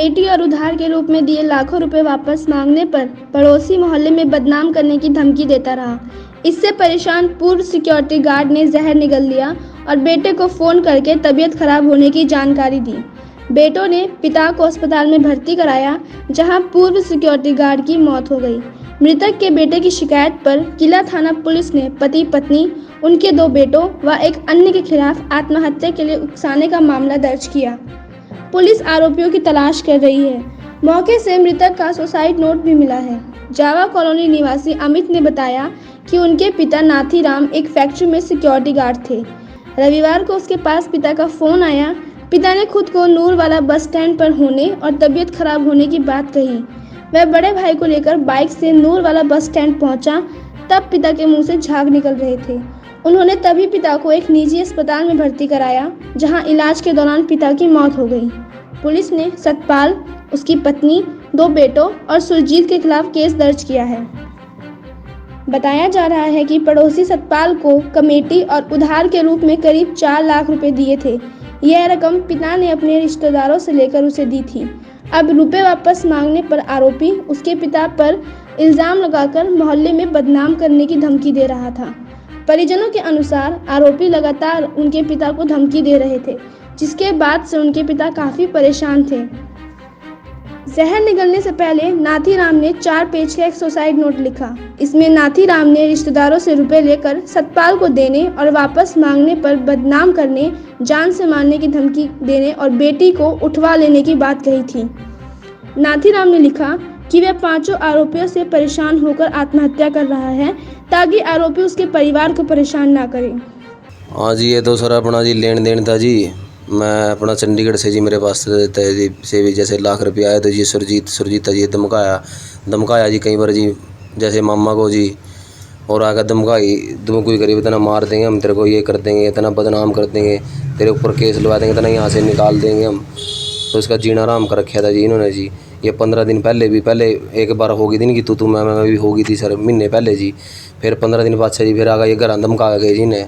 Committee और उधार के रूप में दिए लाखों रुपए वापस मांगने पर पड़ोसी मोहल्ले में बदनाम करने की धमकी देता रहा। इससे परेशान पूर्व सिक्योरिटी गार्ड ने जहर निगल लिया और बेटे को फोन करके तबीयत खराब होने की जानकारी दी। बेटों ने पिता को अस्पताल में भर्ती कराया, जहां पूर्व सिक्योरिटी गार्ड की मौत हो गई। मृतक के बेटे की शिकायत पर किला थाना पुलिस ने पति पत्नी, उनके 2 बेटों व एक अन्य के खिलाफ आत्महत्या के लिए उकसाने का मामला दर्ज किया। पुलिस आरोपियों की तलाश कर रही है। मौके से मृतक का सुसाइड नोट भी मिला है। जावा कॉलोनी निवासी अमित ने बताया कि उनके पिता नाथीराम एक फैक्ट्री में सिक्योरिटी गार्ड थे। रविवार को उसके पास पिता का फोन आया। पिता ने खुद को नूरवाला बस स्टैंड पर होने और तबीयत खराब होने की बात कही। वह बड़े भाई को लेकर बाइक से नूरवाला बस स्टैंड पहुंचा, तब पिता के मुंह से झाग निकल रहे थे। उन्होंने तभी पिता को एक निजी अस्पताल में भर्ती कराया, जहां इलाज के दौरान पिता की मौत हो गई। पुलिस ने सतपाल, उसकी पत्नी, 2 बेटों और सुरजीत के खिलाफ केस दर्ज किया है। बताया जा रहा है कि पड़ोसी सतपाल को कमेटी और उधार के रूप में करीब 4 लाख रुपए दिए थे। यह रकम पिता ने अपने रिश्तेदारों से लेकर उसे दी थी। अब रुपए वापस मांगने पर आरोपी उसके पिता पर इल्जाम लगाकर मोहल्ले में बदनाम करने की धमकी दे रहा था। परिजनों के अनुसार आरोपी लगातार उनके पिता को धमकी दे रहे थे, जिसके बाद से उनके पिता काफी परेशान थे। जहर निगलने से पहले नाथीराम ने 4 पेज का एक सुसाइड नोट लिखा। इसमें नाथीराम ने रिश्तेदारों से रुपए लेकर सतपाल को देने और वापस मांगने पर बदनाम करने, जान से मारने की धमकी देने और बेटी को उठवा लेने की बात कही थी। नाथीराम ने लिखा कि वह 5 आरोपियों से परेशान होकर आत्महत्या कर रहा है, ताकि आरोपी उसके परिवार को परेशान ना करें। हाँ जी, ये तो सर अपना जी लेन देन था जी। मैं अपना चंडीगढ़ से जी मेरे पास से भी जैसे लाख रुपये आए तो जी सुरजीत था जी, धमकाया जी कई बार जी, जैसे मामा को जी, और आकर धमकोई करी, इतना मार देंगे हम तेरे को, ये कर देंगे, इतना बदनाम कर देंगे, तेरे ऊपर केस लगा देंगे, इतना यहाँ से निकाल देंगे हम। तो इसका जीना आराम कर रखा था जी इन्होंने जी। ये 15 दिन पहले एक बार होगी थी कि तू मैं भी होगी थी सर, महीने पहले जी। फिर 15 दिन बाद से जी फिर आ गए, घर धमका गए जी ने,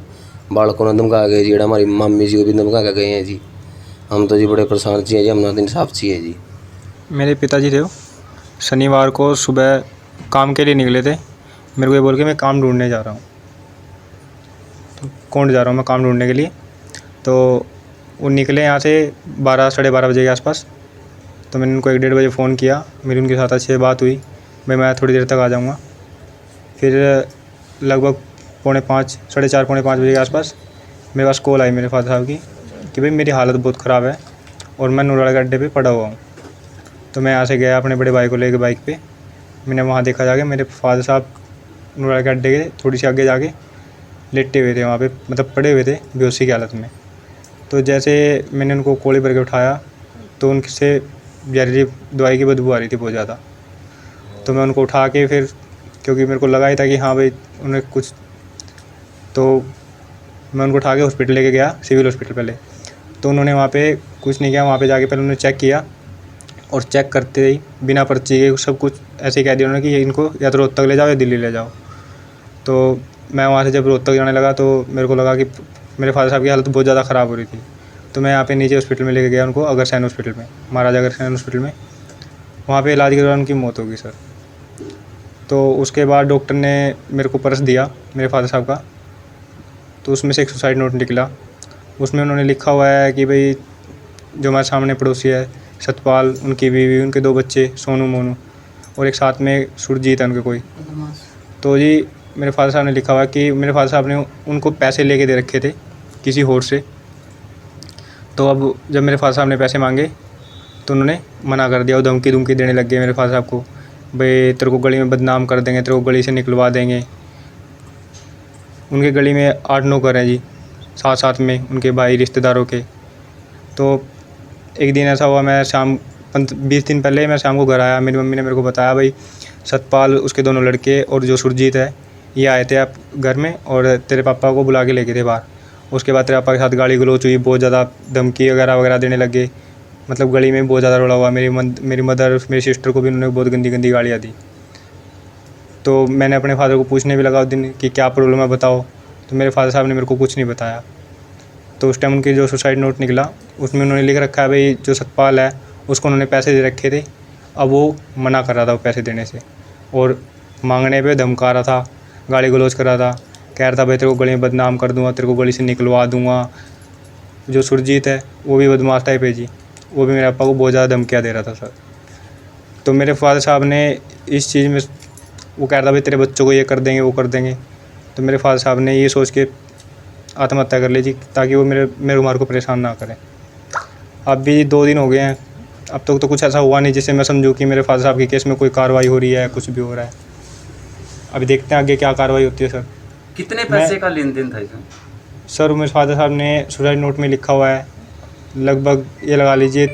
बालकों ने धमका गए जी, हमारी मम्मी जी को भी धमका गए हैं जी। हम तो जी बड़े परेशान चाहिए जी, हम इंसाफ चाहिए जी। मेरे पिताजी थे, शनिवार को सुबह काम के लिए निकले थे। मेरे को ये बोल के मैं काम ढूंढने जा रहा हूँ, तो कौन जा रहा हूँ मैं काम ढूंढने के लिए। तो वो निकले यहाँ से 12 साढ़े 12 बजे के आसपास। तो मैंने उनको 1 डेढ़ बजे फ़ोन किया, मेरी उनके साथ अच्छी बात हुई, भाई मैं थोड़ी देर तक आ जाऊँगा। फिर लगभग 4:45 साढ़े 4 पौने 5 बजे के आसपास मेरे पास कॉल आई मेरे फादर साहब की कि भाई मेरी हालत बहुत ख़राब है और मैं नूरवाला गड्ढे पे पड़ा हुआ हूँ। तो मैं यहाँ से गया अपने बड़े भाई को लेकर बाइक पे। मैंने वहाँ देखा जाके मेरे फादर साहब नूरवाला गड्ढे के थोड़ी सी आगे जाके लेटे हुए थे वहाँ पे, मतलब पड़े हुए थे बेहोशी की हालत में। तो जैसे मैंने उनको कोड़े भर के उठाया तो उनसे जहरीली दवाई की बदबू आ रही थी बहुत ज़्यादा। तो मैं उनको उठा के फिर, क्योंकि मेरे को लगा ही था कि हाँ भाई उन्हें कुछ, तो मैं उनको उठा के हॉस्पिटल लेके गया, सिविल हॉस्पिटल पहले। तो उन्होंने वहाँ पे कुछ नहीं किया, वहाँ पे जाके पहले उन्होंने चेक किया और चेक करते ही बिना पर्ची के सब कुछ ऐसे ही कह दिया उन्होंने कि इनको या तो रोहतक ले जाओ या दिल्ली ले जाओ। तो मैं वहाँ से जब रोहतक जाने लगा तो मेरे को लगा कि मेरे फादर साहब की हालत बहुत ज़्यादा ख़राब हो रही थी। तो मैं यहाँ पे नीचे हॉस्पिटल में लेके गया उनको, अग्रसेन हॉस्पिटल में, महाराजा अग्रसेन हॉस्पिटल में। वहाँ पे इलाज के दौरान उनकी मौत होगी सर। तो उसके बाद डॉक्टर ने मेरे को पर्स दिया मेरे फादर साहब का, तो उसमें से एक सुसाइड नोट निकला। उसमें उन्होंने लिखा हुआ है कि भाई जो हमारे सामने पड़ोसी है सतपाल, उनकी बीवी, उनके 2 बच्चे सोनू मोनू और एक साथ में सुरजीत है उनके कोई। तो जी मेरे फादर साहब ने लिखा हुआ कि मेरे फादर साहब ने उनको पैसे लेके दे रखे थे किसी होड़ से। तो अब जब मेरे फादर साहब ने पैसे मांगे तो उन्होंने मना कर दिया और धमकी देने लग गए मेरे फादर साहब को, भाई तेरे को गली में बदनाम कर देंगे, तेरे को गली से निकलवा देंगे। उनके गली में 8-9 घर हैं जी, साथ में उनके भाई रिश्तेदारों के। तो एक दिन ऐसा हुआ, मैं शाम 20 दिन पहले मैं शाम को घर आया, मेरी मम्मी ने मेरे को बताया भाई सतपाल, उसके 2 लड़के और जो सुरजीत है ये आए थे आप घर में और तेरे पापा को बुला के लेके थे बाहर। उसके बाद तेरे पापा के साथ गाली गलौच हुई, बहुत ज़्यादा धमकी वगैरह देने लगे। मतलब गली में बहुत ज़्यादा रोड़ा हुआ। मेरी मदर, मेरी सिस्टर को भी उन्होंने बहुत गंदी गालियाँ दी। तो मैंने अपने फादर को पूछने भी लगा उस दिन कि क्या प्रॉब्लम है बताओ, तो मेरे फादर साहब ने मेरे को कुछ नहीं बताया। तो उस टाइम उनकी जो सुसाइड नोट निकला उसमें उन्होंने लिख रखा है भाई जो सतपाल है उसको उन्होंने पैसे दे रखे थे। अब वो मना कर रहा था वो पैसे देने से, और मांगने पे धमका रहा था, गाली गलौज कर रहा था, कह रहा था भाई तेरे को गली में बदनाम कर दूंगा, तेरे को गली से निकलवा दूंगा। जो सुरजीत है वो भी बदमाश टाइप है जी, वो भी मेरे पापा को बहुत ज़्यादा धमकियाँ दे रहा था सर। तो मेरे फादर साहब ने इस चीज़ में, वो कह रहा था भाई तेरे बच्चों को ये कर देंगे वो कर देंगे, तो मेरे फादर साहब ने ये सोच के आत्महत्या कर ली जी, ताकि वो मेरे उम्र को परेशान ना करें। अब भी 2 दिन हो गए हैं, अब तक तो कुछ ऐसा हुआ नहीं जिससे मैं समझूं कि मेरे फादर साहब के केस में कोई कार्रवाई हो रही है, कुछ भी हो रहा है। अभी देखते हैं आगे क्या कार्रवाई होती है सर। कितने पैसे का लेन देन था इसमें? सर मेरे फादर साहब ने सुसाइड नोट में लिखा हुआ है, लगभग ये लगा लीजिए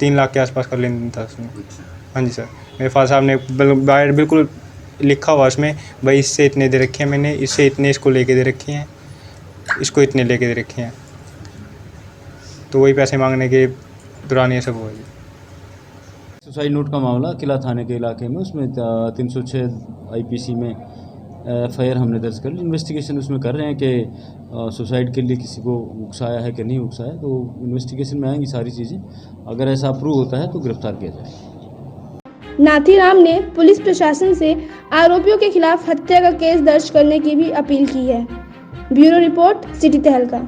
3 लाख के आसपास का लेन देन था उसमें। हाँ जी सर, मेरे फादर साहब ने बाहर बिल्कुल लिखा हुआ उसमें, भाई इससे इतने दे रखे हैं मैंने, इससे इतने इसको लेके दे रखे हैं, इसको इतने लेके दे रखे हैं। तो वही पैसे मांगने के दौरान ये सब हुआ जी। सुसाइड नोट का मामला किला थाने के इलाके में, उसमें 306 आईपीसी में एफआईआर हमने दर्ज कर ली। इन्वेस्टिगेशन उसमें कर रहे हैं कि सुसाइड के लिए किसी को उकसाया है कि नहीं उकसाया, तो इन्वेस्टिगेशन में आएंगी सारी चीज़ें। अगर ऐसा अप्रूव होता है तो गिरफ्तार किया जाएगा। नाथीराम ने पुलिस प्रशासन से आरोपियों के खिलाफ हत्या का केस दर्ज करने की भी अपील की है। ब्यूरो रिपोर्ट, सिटी तहलका।